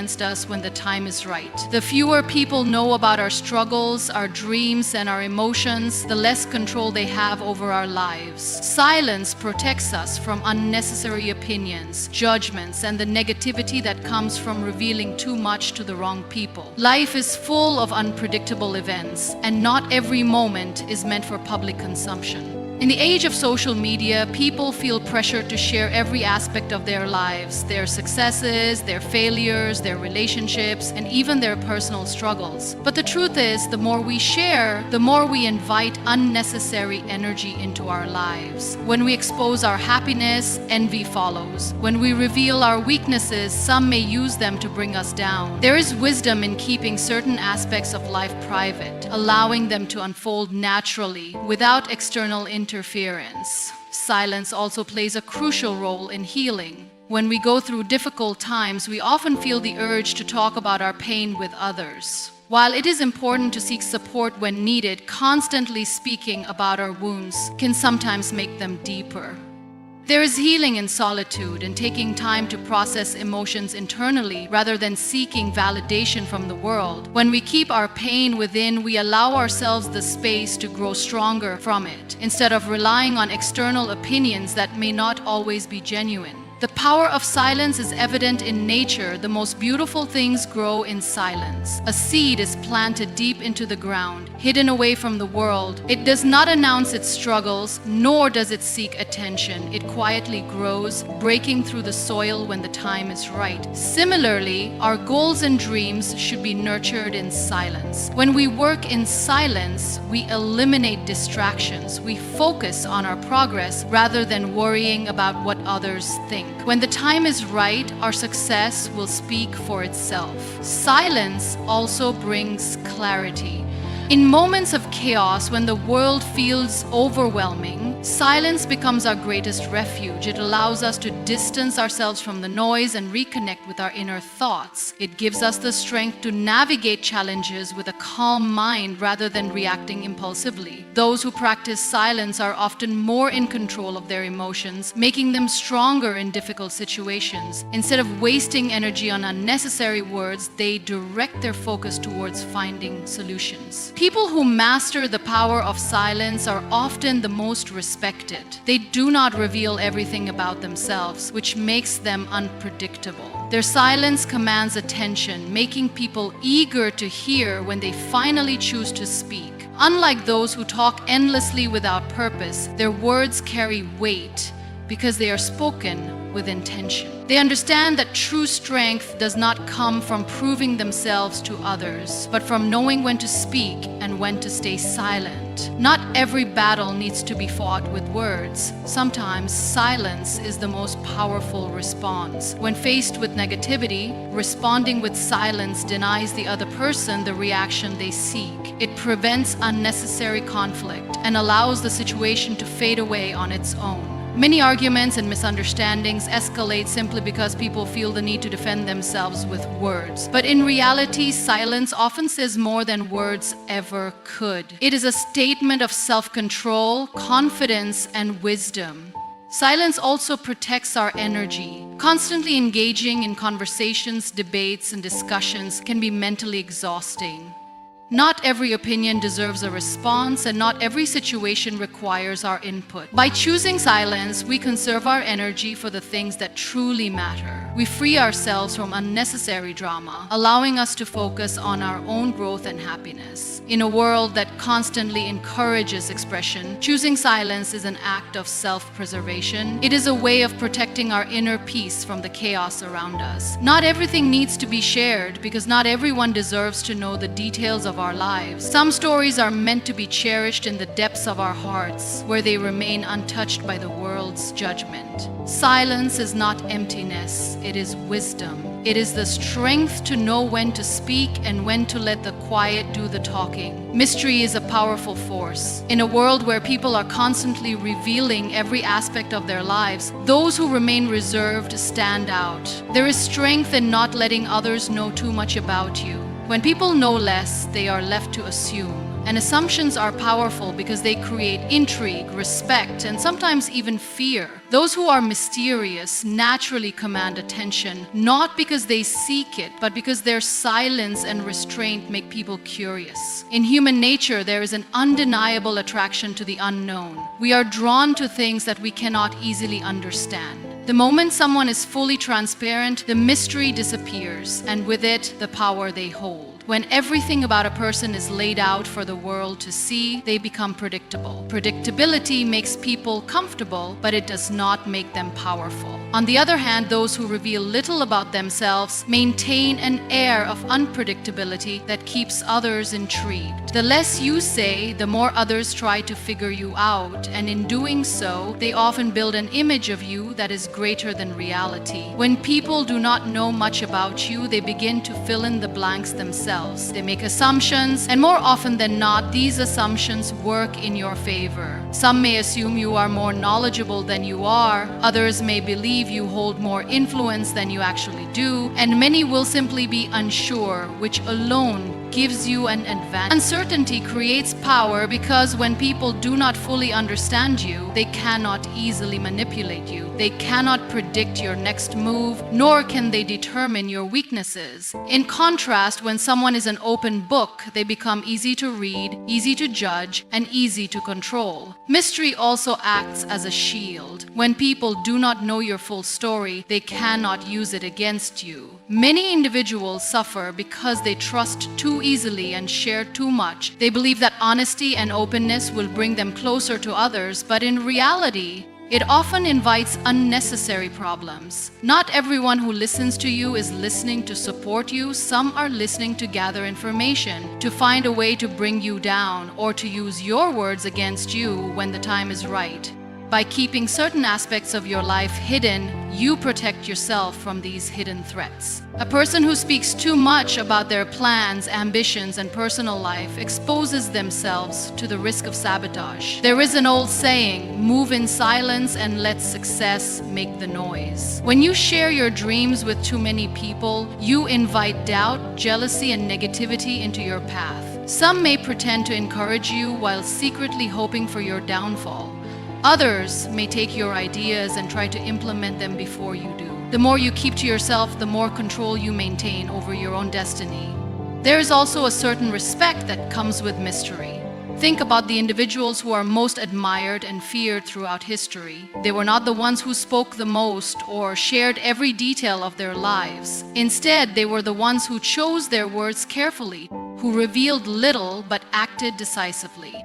against us when the time is right. The fewer people know about our struggles, our dreams, and our emotions, the less control they have over our lives. Silence protects us from unnecessary opinions, judgments, and the negativity that comes from revealing too much to the wrong people. Life is full of unpredictable events, and not every moment is meant for public consumption. In the age of social media, people feel pressured to share every aspect of their lives, their successes, their failures, their relationships, and even their personal struggles. But the truth is, the more we share, the more we invite unnecessary energy into our lives. When we expose our happiness, envy follows. When we reveal our weaknesses, some may use them to bring us down. There is wisdom in keeping certain aspects of life private, allowing them to unfold naturally without external interference. Silence also plays a crucial role in healing. When we go through difficult times, we often feel the urge to talk about our pain with others. While it is important to seek support when needed, constantly speaking about our wounds can sometimes make them deeper. There is healing in solitude and taking time to process emotions internally rather than seeking validation from the world. When we keep our pain within, we allow ourselves the space to grow stronger from it, instead of relying on external opinions that may not always be genuine. The power of silence is evident in nature. The most beautiful things grow in silence. A seed is planted deep into the ground, hidden away from the world. It does not announce its struggles, nor does it seek attention. It quietly grows, breaking through the soil when the time is right. Similarly, our goals and dreams should be nurtured in silence. When we work in silence, we eliminate distractions. We focus on our progress rather than worrying about what others think. When the time is right, our success will speak for itself. Silence also brings clarity. In moments of chaos, when the world feels overwhelming, silence becomes our greatest refuge. It allows us to distance ourselves from the noise and reconnect with our inner thoughts. It gives us the strength to navigate challenges with a calm mind rather than reacting impulsively. Those who practice silence are often more in control of their emotions, making them stronger in difficult situations. Instead of wasting energy on unnecessary words, they direct their focus towards finding solutions. People who master the power of silence are often the most respected. They do not reveal everything about themselves, which makes them unpredictable. Their silence commands attention, making people eager to hear when they finally choose to speak. Unlike those who talk endlessly without purpose, their words carry weight because they are spoken with intention. They understand that true strength does not come from proving themselves to others, but from knowing when to speak and when to stay silent. Not every battle needs to be fought with words. Sometimes silence is the most powerful response. When faced with negativity, responding with silence denies the other person the reaction they seek. It prevents unnecessary conflict and allows the situation to fade away on its own. Many arguments and misunderstandings escalate simply because people feel the need to defend themselves with words. But in reality, silence often says more than words ever could. It is a statement of self-control, confidence, and wisdom. Silence also protects our energy. Constantly engaging in conversations, debates, and discussions can be mentally exhausting. Not every opinion deserves a response, and not every situation requires our input. By choosing silence, we conserve our energy for the things that truly matter. We free ourselves from unnecessary drama, allowing us to focus on our own growth and happiness. In a world that constantly encourages expression, choosing silence is an act of self-preservation. It is a way of protecting our inner peace from the chaos around us. Not everything needs to be shared because not everyone deserves to know the details of our lives. Some stories are meant to be cherished in the depths of our hearts, where they remain untouched by the world's judgment. Silence is not emptiness, it is wisdom. It is the strength to know when to speak and when to let the quiet do the talking. Mystery is a powerful force. In a world where people are constantly revealing every aspect of their lives, those who remain reserved stand out. There is strength in not letting others know too much about you. When people know less, they are left to assume. And assumptions are powerful because they create intrigue, respect, and sometimes even fear. Those who are mysterious naturally command attention, not because they seek it, but because their silence and restraint make people curious. In human nature, there is an undeniable attraction to the unknown. We are drawn to things that we cannot easily understand. The moment someone is fully transparent, the mystery disappears, and with it, the power they hold. When everything about a person is laid out for the world to see, they become predictable. Predictability makes people comfortable, but it does not make them powerful. On the other hand, those who reveal little about themselves maintain an air of unpredictability that keeps others intrigued. The less you say, the more others try to figure you out, and in doing so, they often build an image of you that is greater than reality. When people do not know much about you, they begin to fill in the blanks themselves. They make assumptions, and more often than not, these assumptions work in your favor. Some may assume you are more knowledgeable than you are, others may believe you hold more influence than you actually do, and many will simply be unsure, which alone gives you an advantage. Uncertainty creates power because when people do not fully understand you, they cannot easily manipulate you. They cannot predict your next move, nor can they determine your weaknesses. In contrast, when someone is an open book, they become easy to read, easy to judge, and easy to control. Mystery also acts as a shield. When people do not know your full story, they cannot use it against you. Many individuals suffer because they trust too easily and share too much. They believe that honesty and openness will bring them closer to others, but in reality, it often invites unnecessary problems. Not everyone who listens to you is listening to support you. Some are listening to gather information, to find a way to bring you down, or to use your words against you when the time is right. By keeping certain aspects of your life hidden, you protect yourself from these hidden threats. A person who speaks too much about their plans, ambitions, and personal life exposes themselves to the risk of sabotage. There is an old saying, move in silence and let success make the noise. When you share your dreams with too many people, you invite doubt, jealousy, and negativity into your path. Some may pretend to encourage you while secretly hoping for your downfall. Others may take your ideas and try to implement them before you do. The more you keep to yourself, the more control you maintain over your own destiny. There is also a certain respect that comes with mystery. Think about the individuals who are most admired and feared throughout history. They were not the ones who spoke the most or shared every detail of their lives. Instead, they were the ones who chose their words carefully, who revealed little but acted decisively.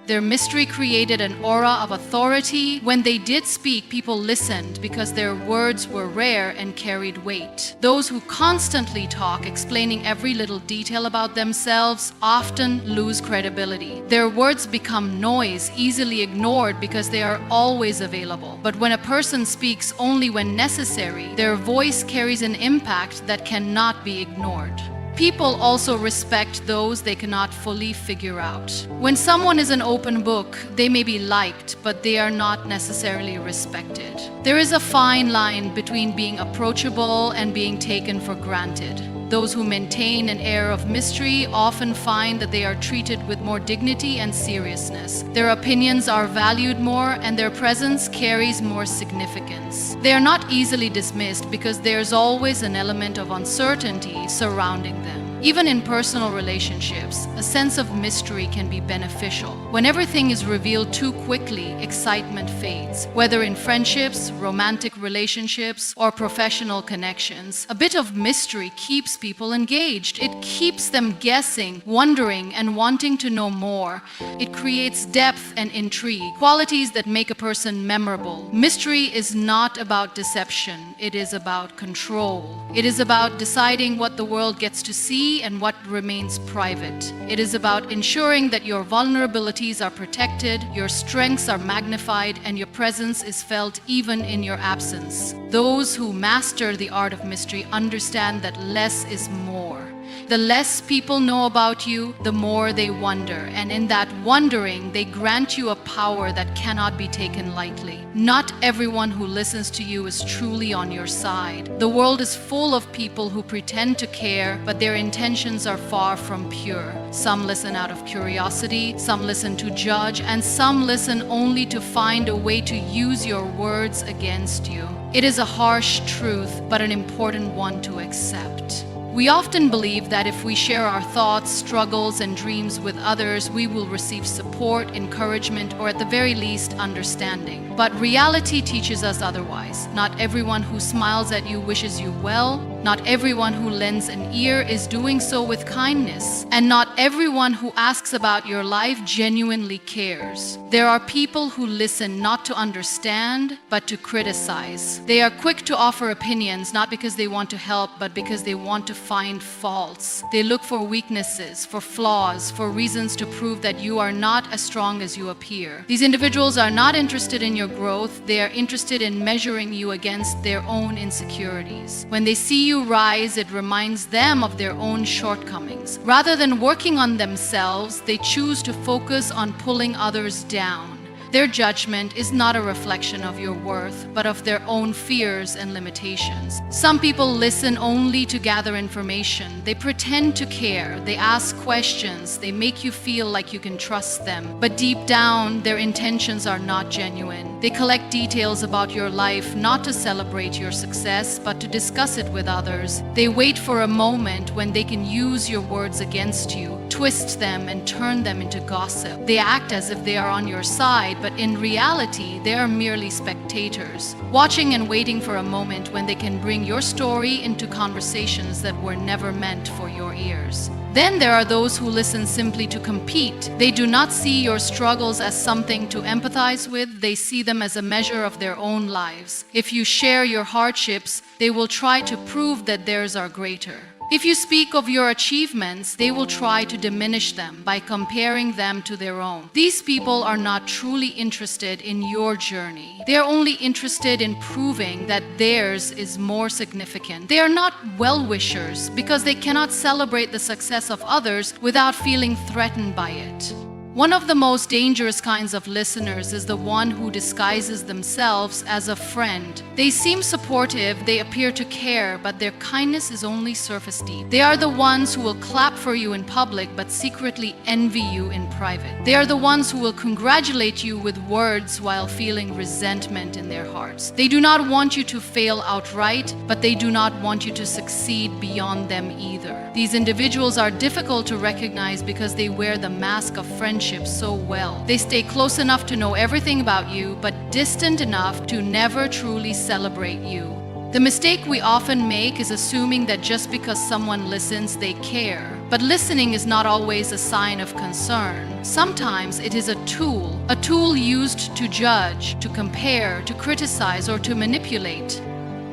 Their mystery created an aura of authority. When they did speak, people listened because their words were rare and carried weight. Those who constantly talk, explaining every little detail about themselves, often lose credibility. Their words become noise, easily ignored because they are always available. But when a person speaks only when necessary, their voice carries an impact that cannot be ignored. People also respect those they cannot fully figure out. When someone is an open book, they may be liked, but they are not necessarily respected. There is a fine line between being approachable and being taken for granted. Those who maintain an air of mystery often find that they are treated with more dignity and seriousness. Their opinions are valued more, and their presence carries more significance. They are not easily dismissed because there's always an element of uncertainty surrounding them. Even in personal relationships, a sense of mystery can be beneficial. When everything is revealed too quickly, excitement fades. Whether in friendships, romantic relationships, or professional connections, a bit of mystery keeps people engaged. It keeps them guessing, wondering, and wanting to know more. It creates depth and intrigue, qualities that make a person memorable. Mystery is not about deception. It is about control. It is about deciding what the world gets to see and what remains private. It is about ensuring that your vulnerabilities are protected, your strengths are magnified, and your presence is felt even in your absence. Those who master the art of mystery understand that less is more. The less people know about you, the more they wonder, and in that wondering, they grant you a power that cannot be taken lightly. Not everyone who listens to you is truly on your side. The world is full of people who pretend to care, but their intentions are far from pure. Some listen out of curiosity, some listen to judge, and some listen only to find a way to use your words against you. It is a harsh truth, but an important one to accept. We often believe that if we share our thoughts, struggles, and dreams with others, we will receive support, encouragement, or at the very least, understanding. But reality teaches us otherwise. Not everyone who smiles at you wishes you well. Not everyone who lends an ear is doing so with kindness. And not everyone who asks about your life genuinely cares. There are people who listen not to understand, but to criticize. They are quick to offer opinions, not because they want to help, but because they want to find faults. They look for weaknesses, for flaws, for reasons to prove that you are not as strong as you appear. These individuals are not interested in your growth. They are interested in measuring you against their own insecurities. When they see you rise, it reminds them of their own shortcomings. Rather than working on themselves, they choose to focus on pulling others down. Their judgment is not a reflection of your worth, but of their own fears and limitations. Some people listen only to gather information. They pretend to care. They ask questions. They make you feel like you can trust them. But deep down, their intentions are not genuine. They collect details about your life, not to celebrate your success, but to discuss it with others. They wait for a moment when they can use your words against you, twist them, and turn them into gossip. They act as if they are on your side, but in reality, they are merely spectators, watching and waiting for a moment when they can bring your story into conversations that were never meant for your ears. Then there are those who listen simply to compete. They do not see your struggles as something to empathize with. They see them as a measure of their own lives. If you share your hardships, they will try to prove that theirs are greater. If you speak of your achievements, they will try to diminish them by comparing them to their own. These people are not truly interested in your journey. They are only interested in proving that theirs is more significant. They are not well-wishers because they cannot celebrate the success of others without feeling threatened by it. One of the most dangerous kinds of listeners is the one who disguises themselves as a friend. They seem supportive, they appear to care, but their kindness is only surface deep. They are the ones who will clap for you in public but secretly envy you in private. They are the ones who will congratulate you with words while feeling resentment in their hearts. They do not want you to fail outright, but they do not want you to succeed beyond them either. These individuals are difficult to recognize because they wear the mask of friendship so well. They stay close enough to know everything about you, but distant enough to never truly celebrate you. The mistake we often make is assuming that just because someone listens, they care. But listening is not always a sign of concern. Sometimes it is a tool used to judge, to compare, to criticize, or to manipulate.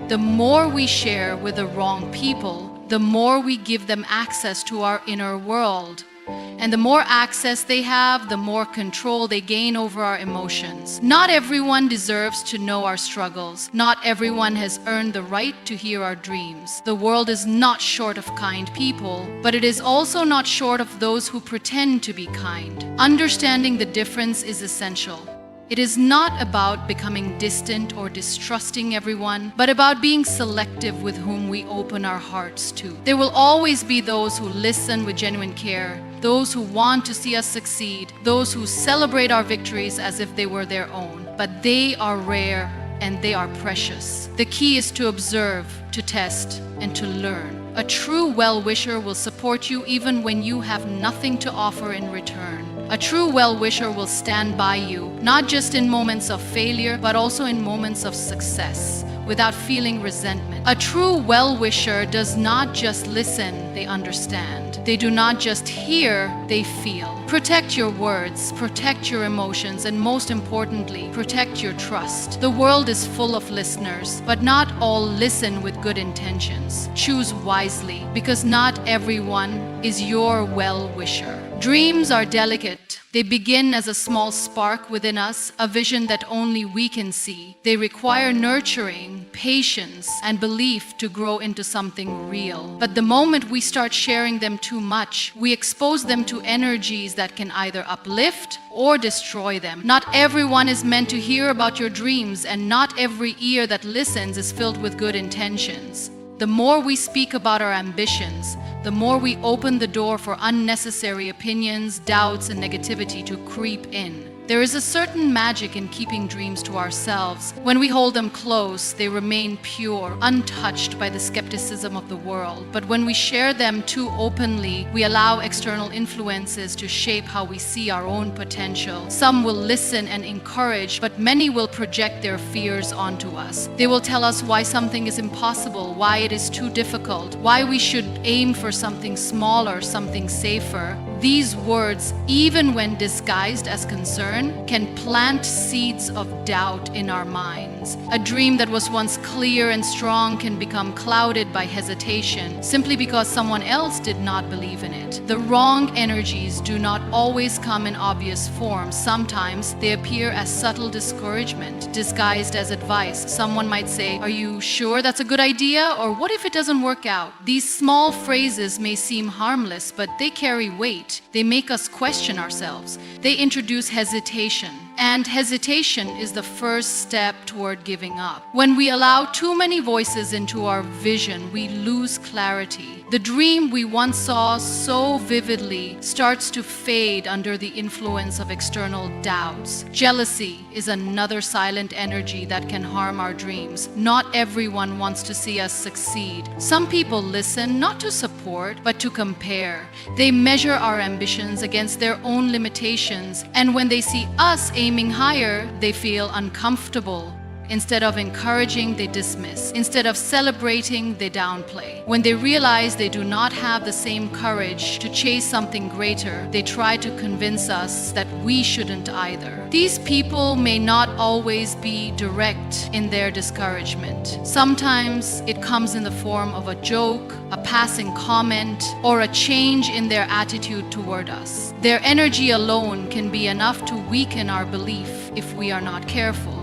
The more we share with the wrong people, the more we give them access to our inner world. And the more access they have, the more control they gain over our emotions. Not everyone deserves to know our struggles. Not everyone has earned the right to hear our dreams. The world is not short of kind people, but it is also not short of those who pretend to be kind. Understanding the difference is essential. It is not about becoming distant or distrusting everyone, but about being selective with whom we open our hearts to. There will always be those who listen with genuine care, those who want to see us succeed, those who celebrate our victories as if they were their own. But they are rare and they are precious. The key is to observe, to test, and to learn. A true well-wisher will support you even when you have nothing to offer in return. A true well-wisher will stand by you, not just in moments of failure, but also in moments of success, without feeling resentment. A true well-wisher does not just listen, they understand. They do not just hear, they feel. Protect your words, protect your emotions, and most importantly, protect your trust. The world is full of listeners, but not all listen with good intentions. Choose wisely, because not everyone is your well-wisher. Dreams are delicate. They begin as a small spark within us, a vision that only we can see. They require nurturing, patience, and belief to grow into something real. But the moment we start sharing them too much, we expose them to energies that can either uplift or destroy them. Not everyone is meant to hear about your dreams, and not every ear that listens is filled with good intentions. The more we speak about our ambitions, the more we open the door for unnecessary opinions, doubts, and negativity to creep in. There is a certain magic in keeping dreams to ourselves. When we hold them close, they remain pure, untouched by the skepticism of the world. But when we share them too openly, we allow external influences to shape how we see our own potential. Some will listen and encourage, but many will project their fears onto us. They will tell us why something is impossible, why it is too difficult, why we should aim for something smaller, something safer. These words, even when disguised as concern, can plant seeds of doubt in our minds. A dream that was once clear and strong can become clouded by hesitation simply because someone else did not believe in it. The wrong energies do not always come in obvious form. Sometimes they appear as subtle discouragement, disguised as advice. Someone might say, "Are you sure that's a good idea?" Or "What if it doesn't work out?" These small phrases may seem harmless, but they carry weight. They make us question ourselves. They introduce hesitation. And hesitation is the first step toward giving up. When we allow too many voices into our vision, we lose clarity. The dream we once saw so vividly starts to fade under the influence of external doubts. Jealousy is another silent energy that can harm our dreams. Not everyone wants to see us succeed. Some people listen not to support, but to compare. They measure our ambitions against their own limitations, and when they see us aiming higher, they feel uncomfortable. Instead of encouraging, they dismiss. Instead of celebrating, they downplay. When they realize they do not have the same courage to chase something greater, they try to convince us that we shouldn't either. These people may not always be direct in their discouragement. Sometimes it comes in the form of a joke, a passing comment, or a change in their attitude toward us. Their energy alone can be enough to weaken our belief if we are not careful.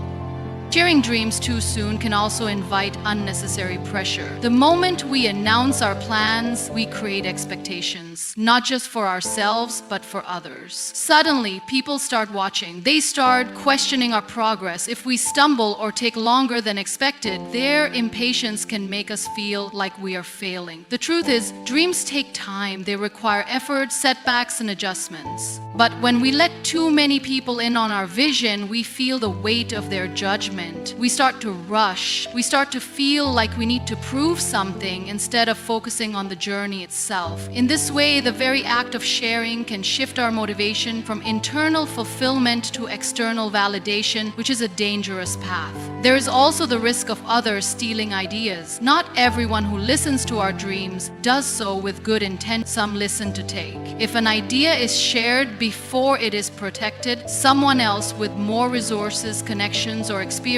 Sharing dreams too soon can also invite unnecessary pressure. The moment we announce our plans, we create expectations, not just for ourselves, but for others. Suddenly, people start watching. They start questioning our progress. If we stumble or take longer than expected, their impatience can make us feel like we are failing. The truth is, dreams take time. They require effort, setbacks, and adjustments. But when we let too many people in on our vision, we feel the weight of their judgment. We start to rush. We start to feel like we need to prove something instead of focusing on the journey itself. In this way, the very act of sharing can shift our motivation from internal fulfillment to external validation, which is a dangerous path. There is also the risk of others stealing ideas. Not everyone who listens to our dreams does so with good intent. Some listen to take. If an idea is shared before it is protected, someone else with more resources, connections, or experience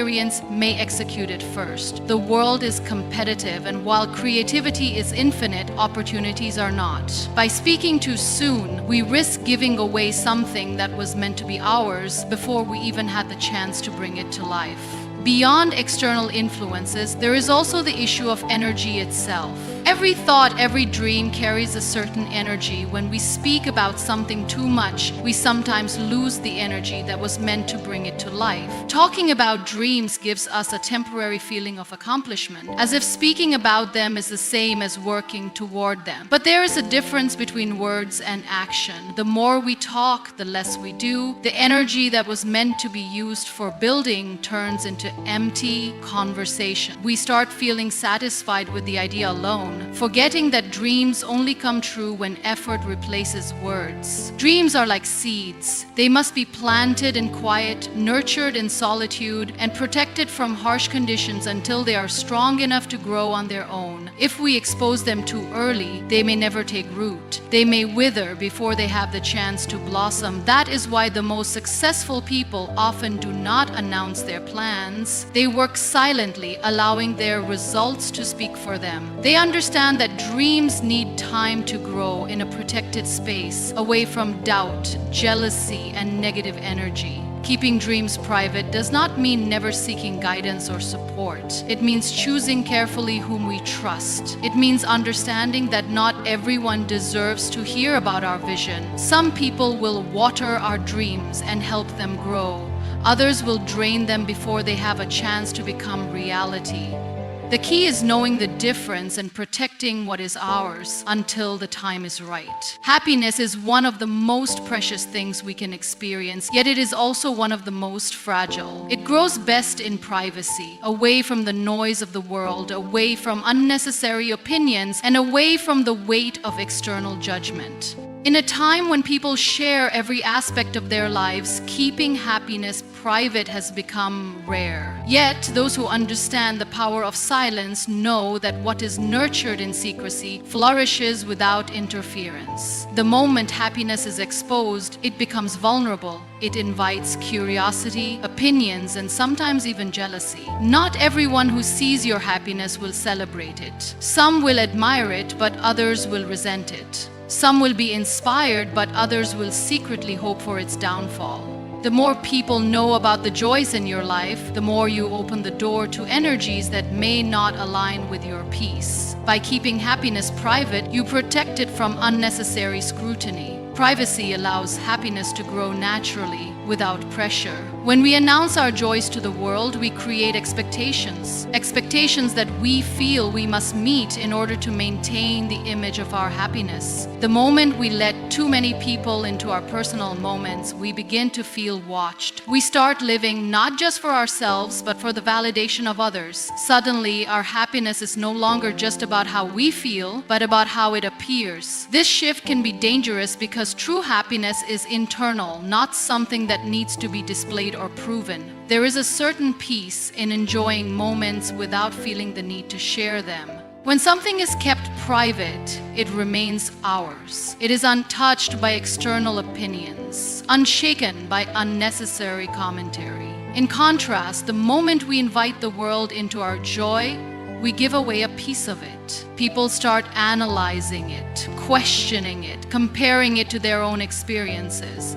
may execute it first. The world is competitive, and while creativity is infinite, opportunities are not. By speaking too soon, we risk giving away something that was meant to be ours before we even had the chance to bring it to life. Beyond external influences, there is also the issue of energy itself. Every thought, every dream carries a certain energy. When we speak about something too much, we sometimes lose the energy that was meant to bring it to life. Talking about dreams gives us a temporary feeling of accomplishment, as if speaking about them is the same as working toward them. But there is a difference between words and action. The more we talk, the less we do. The energy that was meant to be used for building turns into empty conversation. We start feeling satisfied with the idea alone, forgetting that dreams only come true when effort replaces words. Dreams are like seeds. They must be planted in quiet, nurtured in solitude, and protected from harsh conditions until they are strong enough to grow on their own. If we expose them too early, they may never take root. They may wither before they have the chance to blossom. That is why the most successful people often do not announce their plans. They work silently, allowing their results to speak for them. They understand understand that dreams need time to grow in a protected space, away from doubt, jealousy, and negative energy. Keeping dreams private does not mean never seeking guidance or support. It means choosing carefully whom we trust. It means understanding that not everyone deserves to hear about our vision. Some people will water our dreams and help them grow. Others will drain them before they have a chance to become reality. The key is knowing the difference and protecting what is ours until the time is right. Happiness is one of the most precious things we can experience, yet it is also one of the most fragile. It grows best in privacy, away from the noise of the world, away from unnecessary opinions, and away from the weight of external judgment. In a time when people share every aspect of their lives, keeping happiness private has become rare. Yet, those who understand the power of silence know that what is nurtured in secrecy flourishes without interference. The moment happiness is exposed, it becomes vulnerable. It invites curiosity, opinions, and sometimes even jealousy. Not everyone who sees your happiness will celebrate it. Some will admire it, but others will resent it. Some will be inspired, but others will secretly hope for its downfall. The more people know about the joys in your life, the more you open the door to energies that may not align with your peace. By keeping happiness private, you protect it from unnecessary scrutiny. Privacy allows happiness to grow naturally, without pressure. When we announce our joys to the world, we create expectations. Expectations that we feel we must meet in order to maintain the image of our happiness. The moment we let too many people into our personal moments, we begin to feel watched. We start living not just for ourselves, but for the validation of others. Suddenly, our happiness is no longer just about how we feel, but about how it appears. This shift can be dangerous because true happiness is internal, not something that needs to be displayed or proven. There is a certain peace in enjoying moments without feeling the need to share them. When something is kept private, it remains ours. It is untouched by external opinions, unshaken by unnecessary commentary. In contrast, the moment we invite the world into our joy, we give away a piece of it. People start analyzing it, questioning it, comparing it to their own experiences.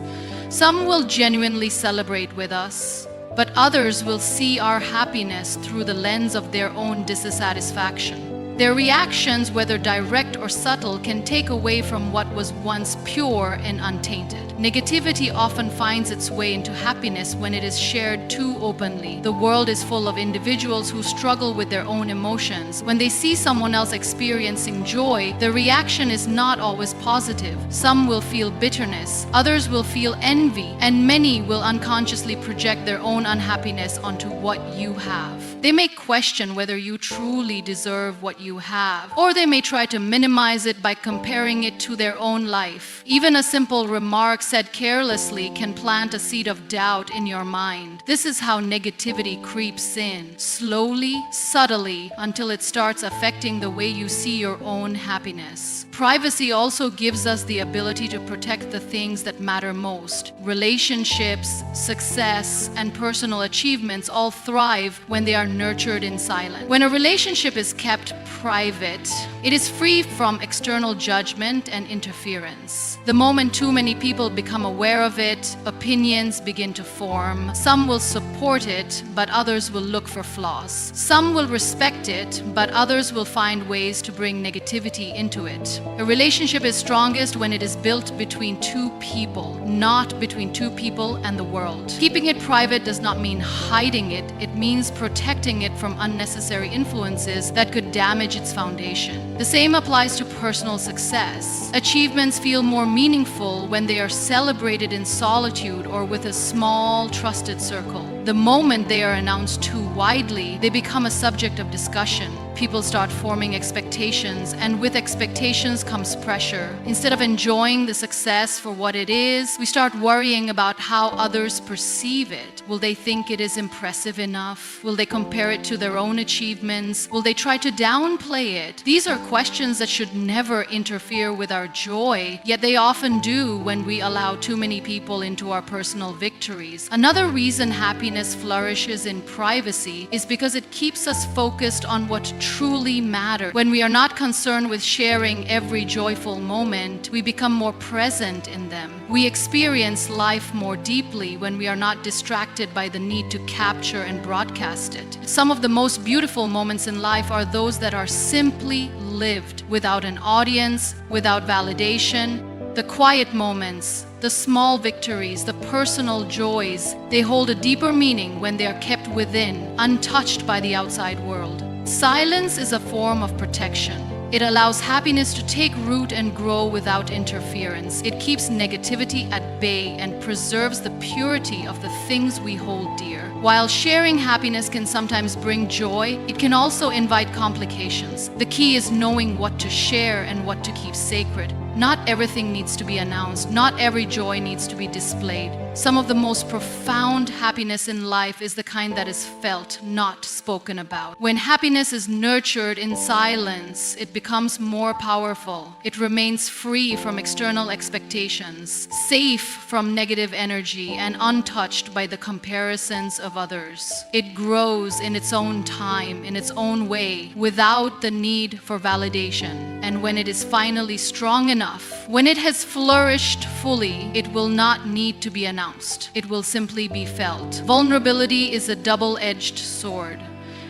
Some will genuinely celebrate with us, but others will see our happiness through the lens of their own dissatisfaction. Their reactions, whether direct or subtle, can take away from what was once pure and untainted. Negativity often finds its way into happiness when it is shared too openly. The world is full of individuals who struggle with their own emotions. When they see someone else experiencing joy, the reaction is not always positive. Some will feel bitterness, others will feel envy, and many will unconsciously project their own unhappiness onto what you have. They may question whether you truly deserve what you have, or they may try to minimize it by comparing it to their own life. Even a simple remark said carelessly can plant a seed of doubt in your mind. This is how negativity creeps in, slowly, subtly, until it starts affecting the way you see your own happiness. Privacy also gives us the ability to protect the things that matter most. Relationships, success, and personal achievements all thrive when they are nurtured in silence. When a relationship is kept private, it is free from external judgment and interference. The moment too many people become aware of it, opinions begin to form. Some will support it, but others will look for flaws. Some will respect it, but others will find ways to bring negativity into it. A relationship is strongest when it is built between two people, not between two people and the world. Keeping it private does not mean hiding it. It means protecting it from unnecessary influences that could damage its foundation. The same applies to personal success. Achievements feel more meaningful when they are celebrated in solitude or with a small, trusted circle. The moment they are announced too widely, they become a subject of discussion. People start forming expectations, and with expectations comes pressure. Instead of enjoying the success for what it is, we start worrying about how others perceive it. Will they think it is impressive enough? Will they compare it to their own achievements? Will they try to downplay it? These are questions that should never interfere with our joy, yet they often do when we allow too many people into our personal victories. Another reason happiness flourishes in privacy frequency is because it keeps us focused on what truly matters. When we are not concerned with sharing every joyful moment, we become more present in them. We experience life more deeply when we are not distracted by the need to capture and broadcast it. Some of the most beautiful moments in life are those that are simply lived without an audience, without validation. The quiet moments, the small victories, the personal joys, they hold a deeper meaning when they are kept within, untouched by the outside world. Silence is a form of protection. It allows happiness to take root and grow without interference. It keeps negativity at bay and preserves the purity of the things we hold dear. While sharing happiness can sometimes bring joy, it can also invite complications. The key is knowing what to share and what to keep sacred. Not everything needs to be announced. Not every joy needs to be displayed. Some of the most profound happiness in life is the kind that is felt, not spoken about. When happiness is nurtured in silence, it becomes more powerful. It remains free from external expectations, safe from negative energy, and untouched by the comparisons of others. It grows in its own time, in its own way, without the need for validation. And when it is finally strong enough, when it has flourished fully, it will not need to be announced. It will simply be felt. Vulnerability is a double-edged sword.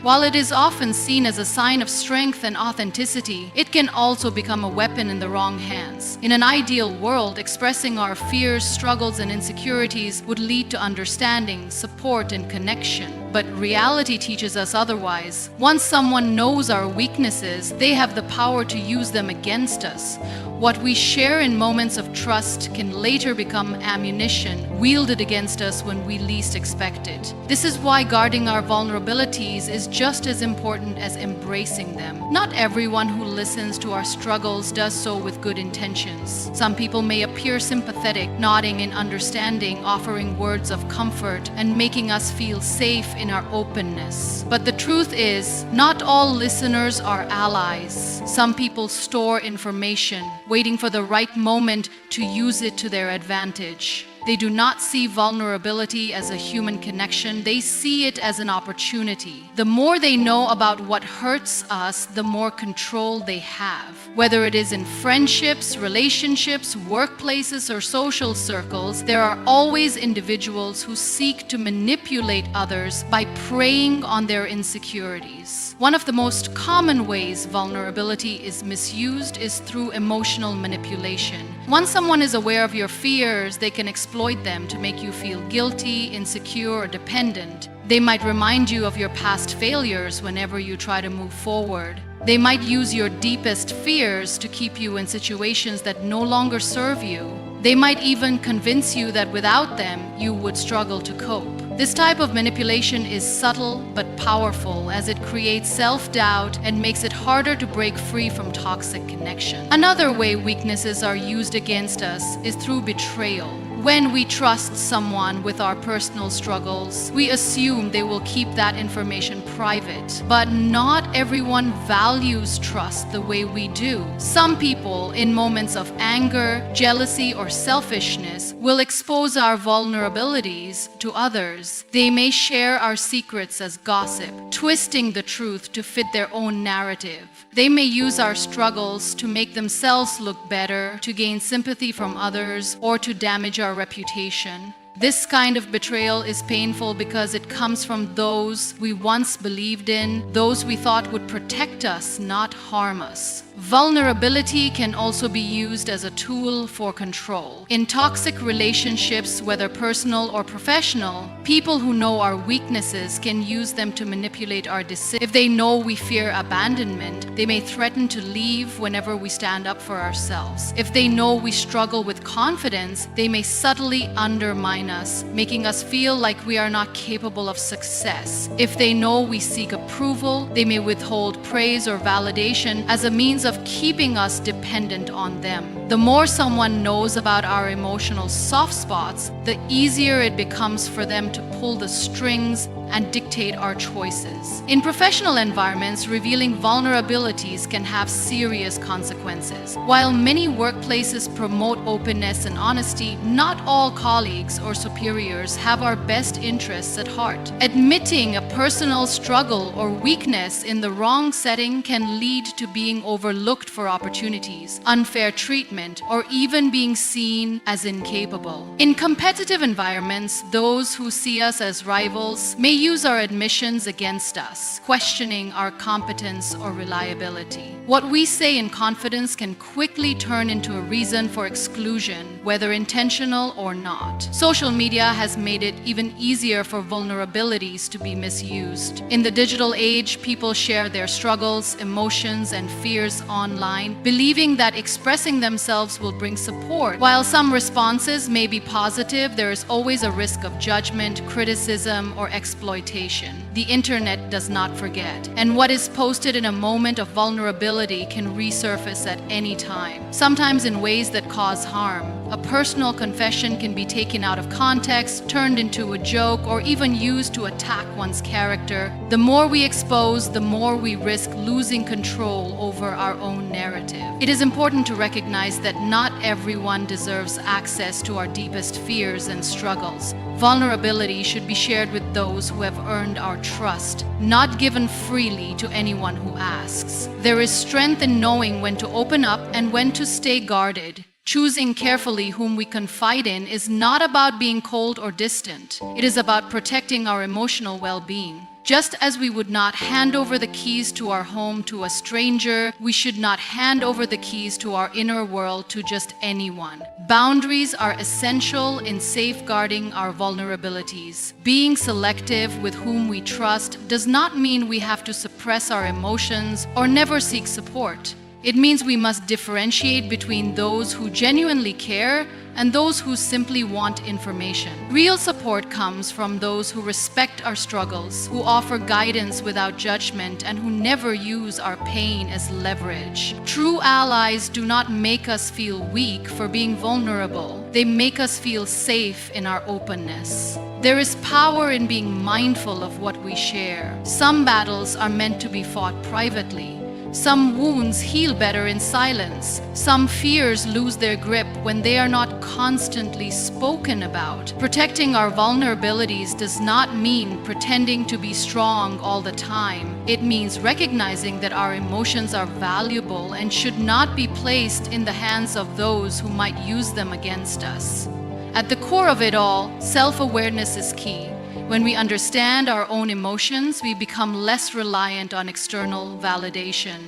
While it is often seen as a sign of strength and authenticity, it can also become a weapon in the wrong hands. In an ideal world, expressing our fears, struggles, and insecurities would lead to understanding, support, and connection. But reality teaches us otherwise. Once someone knows our weaknesses, they have the power to use them against us. What we share in moments of trust can later become ammunition wielded against us when we least expect it. This is why guarding our vulnerabilities is just as important as embracing them. Not everyone who listens to our struggles does so with good intentions. Some people may appear sympathetic, nodding in understanding, offering words of comfort, and making us feel safe in our openness. But the truth is, not all listeners are allies. Some people store information, waiting for the right moment to use it to their advantage. They do not see vulnerability as a human connection. They see it as an opportunity. The more they know about what hurts us, the more control they have. Whether it is in friendships, relationships, workplaces, or social circles, there are always individuals who seek to manipulate others by preying on their insecurities. One of the most common ways vulnerability is misused is through emotional manipulation. Once someone is aware of your fears, they can exploit them to make you feel guilty, insecure, or dependent. They might remind you of your past failures whenever you try to move forward. They might use your deepest fears to keep you in situations that no longer serve you. They might even convince you that without them, you would struggle to cope. This type of manipulation is subtle but powerful, as it creates self-doubt and makes it harder to break free from toxic connection. Another way weaknesses are used against us is through betrayal. When we trust someone with our personal struggles, we assume they will keep that information private. But not everyone values trust the way we do. Some people, in moments of anger, jealousy, or selfishness, will expose our vulnerabilities to others. They may share our secrets as gossip, twisting the truth to fit their own narrative. They may use our struggles to make themselves look better, to gain sympathy from others, or to damage our reputation. This kind of betrayal is painful because it comes from those we once believed in, those we thought would protect us, not harm us. Vulnerability can also be used as a tool for control. In toxic relationships, whether personal or professional, people who know our weaknesses can use them to manipulate our decisions. If they know we fear abandonment, they may threaten to leave whenever we stand up for ourselves. If they know we struggle with confidence, they may subtly undermine us, making us feel like we are not capable of success. If they know we seek approval, they may withhold praise or validation as a means of keeping us dependent on them. The more someone knows about our emotional soft spots, the easier it becomes for them to pull the strings, and dictate our choices. In professional environments, revealing vulnerabilities can have serious consequences. While many workplaces promote openness and honesty, not all colleagues or superiors have our best interests at heart. Admitting a personal struggle or weakness in the wrong setting can lead to being overlooked for opportunities, unfair treatment, or even being seen as incapable. In competitive environments, those who see us as rivals may use our admissions against us, questioning our competence or reliability. What we say in confidence can quickly turn into a reason for exclusion, whether intentional or not. Social media has made it even easier for vulnerabilities to be misused. In the digital age, people share their struggles, emotions, and fears online, believing that expressing themselves will bring support. While some responses may be positive, there is always a risk of judgment, criticism, or exploitation. The internet does not forget, and what is posted in a moment of vulnerability can resurface at any time, sometimes in ways that cause harm. A personal confession can be taken out of context, turned into a joke, or even used to attack one's character. The more we expose, the more we risk losing control over our own narrative. It is important to recognize that not everyone deserves access to our deepest fears and struggles. Vulnerability should be shared with those who have earned our trust, not given freely to anyone who asks. There is strength in knowing when to open up and when to stay guarded. Choosing carefully whom we confide in is not about being cold or distant. It is about protecting our emotional well-being. Just as we would not hand over the keys to our home to a stranger, we should not hand over the keys to our inner world to just anyone. Boundaries are essential in safeguarding our vulnerabilities. Being selective with whom we trust does not mean we have to suppress our emotions or never seek support. It means we must differentiate between those who genuinely care and those who simply want information. Real support comes from those who respect our struggles, who offer guidance without judgment, and who never use our pain as leverage. True allies do not make us feel weak for being vulnerable. They make us feel safe in our openness. There is power in being mindful of what we share. Some battles are meant to be fought privately. Some wounds heal better in silence. Some fears lose their grip when they are not constantly spoken about. Protecting our vulnerabilities does not mean pretending to be strong all the time. It means recognizing that our emotions are valuable and should not be placed in the hands of those who might use them against us. At the core of it all, self-awareness is key. When we understand our own emotions, we become less reliant on external validation.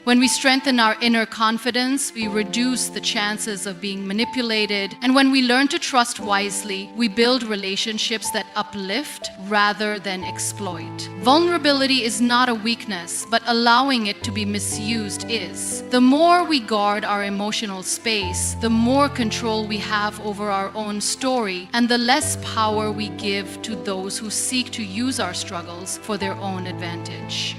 When we strengthen our inner confidence, we reduce the chances of being manipulated. And when we learn to trust wisely, we build relationships that uplift rather than exploit. Vulnerability is not a weakness, but allowing it to be misused is. The more we guard our emotional space, the more control we have over our own story, and the less power we give to those who seek to use our struggles for their own advantage.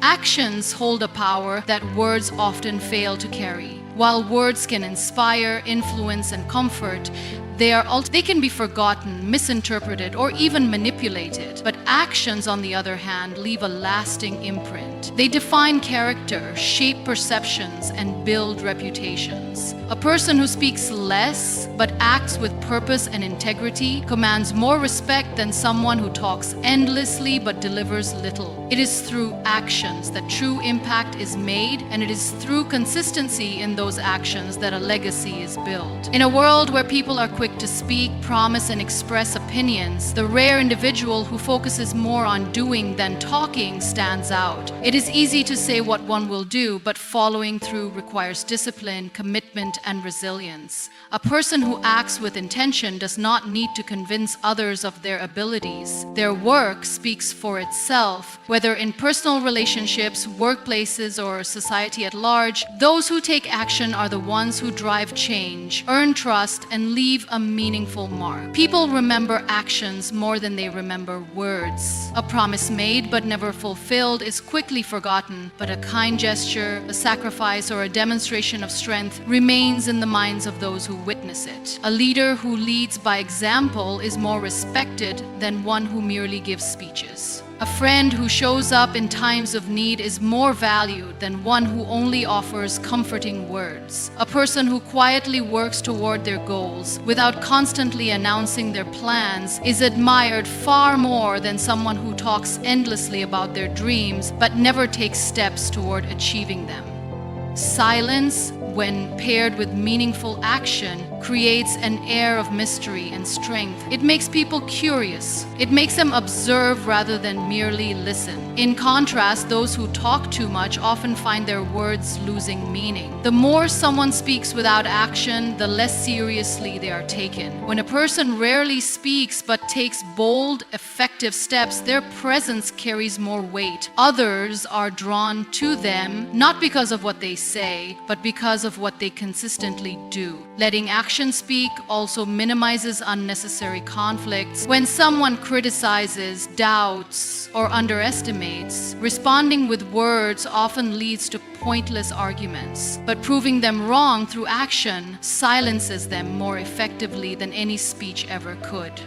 Actions hold a power that words often fail to carry. While words can inspire, influence, and comfort, they can be forgotten, misinterpreted, or even manipulated. But actions, on the other hand, leave a lasting imprint. They define character, shape perceptions, and build reputations. A person who speaks less but acts with purpose and integrity commands more respect than someone who talks endlessly but delivers little. It is through actions that true impact is made, and it is through consistency in those actions that a legacy is built. In a world where people are quick to speak, promise, and express opinions, the rare individual who focuses more on doing than talking stands out. It is easy to say what one will do, but following through requires discipline, commitment, and resilience. A person who acts with intention does not need to convince others of their abilities. Their work speaks for itself. Whether in personal relationships, workplaces, or society at large, those who take action are the ones who drive change, earn trust, and leave a a meaningful mark. People remember actions more than they remember words. A promise made but never fulfilled is quickly forgotten, but a kind gesture, a sacrifice, or a demonstration of strength remains in the minds of those who witness it. A leader who leads by example is more respected than one who merely gives speeches. A friend who shows up in times of need is more valued than one who only offers comforting words. A person who quietly works toward their goals without constantly announcing their plans is admired far more than someone who talks endlessly about their dreams but never takes steps toward achieving them. Silence, when paired with meaningful action, creates an air of mystery and strength. It makes people curious. It makes them observe rather than merely listen. In contrast, those who talk too much often find their words losing meaning. The more someone speaks without action, the less seriously they are taken. When a person rarely speaks but takes bold, effective steps, their presence carries more weight. Others are drawn to them not because of what they say, but because of what they consistently do. Letting action speak also minimizes unnecessary conflicts. When someone criticizes, doubts, or underestimates, responding with words often leads to pointless arguments. But proving them wrong through action silences them more effectively than any speech ever could.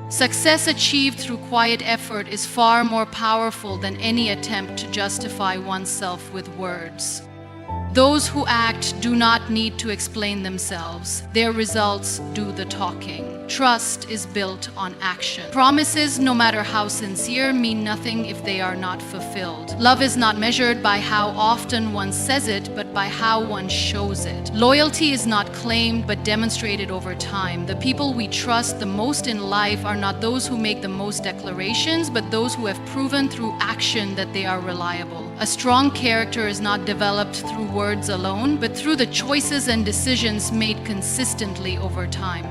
Success achieved through quiet effort is far more powerful than any attempt to justify oneself with words. Those who act do not need to explain themselves. Their results do the talking. Trust is built on action. Promises, no matter how sincere, mean nothing if they are not fulfilled. Love is not measured by how often one says it, but by how one shows it. Loyalty is not claimed, but demonstrated over time. The people we trust the most in life are not those who make the most declarations, but those who have proven through action that they are reliable. A strong character is not developed through words alone, but through the choices and decisions made consistently over time.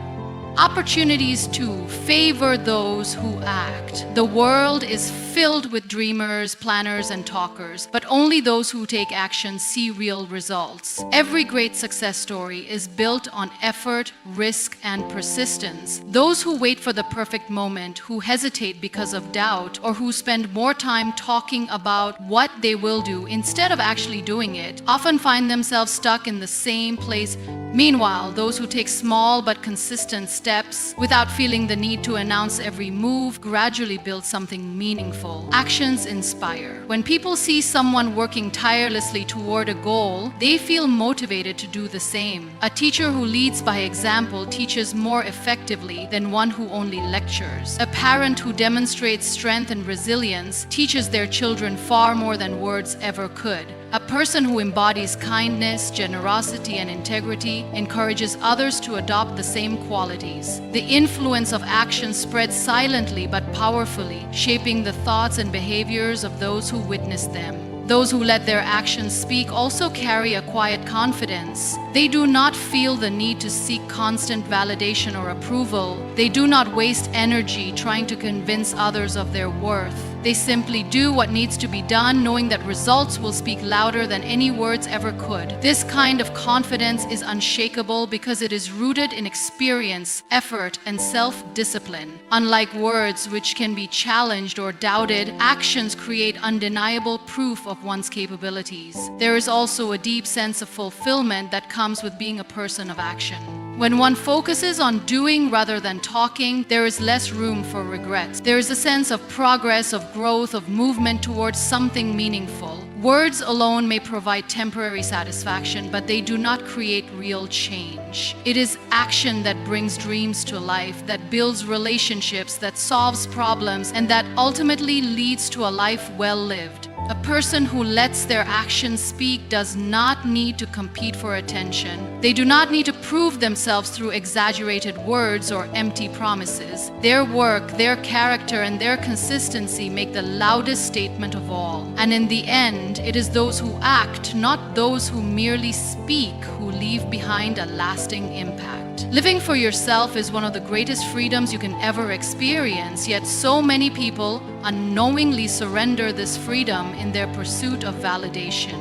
Opportunities to favor those who act. The world is filled with dreamers, planners, and talkers, but only those who take action see real results. Every great success story is built on effort, risk, and persistence. Those who wait for the perfect moment, who hesitate because of doubt, or who spend more time talking about what they will do instead of actually doing it, often find themselves stuck in the same place. Meanwhile, those who take small but consistent steps without feeling the need to announce every move gradually build something meaningful. Actions inspire. When people see someone working tirelessly toward a goal, they feel motivated to do the same. A teacher who leads by example teaches more effectively than one who only lectures. A parent who demonstrates strength and resilience teaches their children far more than words ever could. A person who embodies kindness, generosity, and integrity encourages others to adopt the same qualities. The influence of action spreads silently but powerfully, shaping the thoughts and behaviors of those who witness them. Those who let their actions speak also carry a quiet confidence. They do not feel the need to seek constant validation or approval. They do not waste energy trying to convince others of their worth. They simply do what needs to be done, knowing that results will speak louder than any words ever could. This kind of confidence is unshakable because it is rooted in experience, effort, and self-discipline. Unlike words, which can be challenged or doubted, actions create undeniable proof of one's capabilities. There is also a deep sense of fulfillment that comes with being a person of action. When one focuses on doing rather than talking, there is less room for regrets. There is a sense of progress, of growth, of movement towards something meaningful. Words alone may provide temporary satisfaction, but they do not create real change. It is action that brings dreams to life, that builds relationships, that solves problems, and that ultimately leads to a life well lived. A person who lets their actions speak does not need to compete for attention. They do not need to prove themselves through exaggerated words or empty promises. Their work, their character, and their consistency make the loudest statement of all. And in the end, it is those who act, not those who merely speak, who leave behind a lasting impact. Living for yourself is one of the greatest freedoms you can ever experience, yet so many people unknowingly surrender this freedom in their pursuit of validation.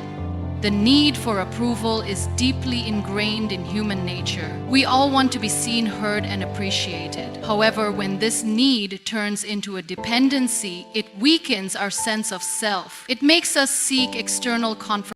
The need for approval is deeply ingrained in human nature. We all want to be seen, heard, and appreciated. However, when this need turns into a dependency, it weakens our sense of self. It makes us seek external confirmation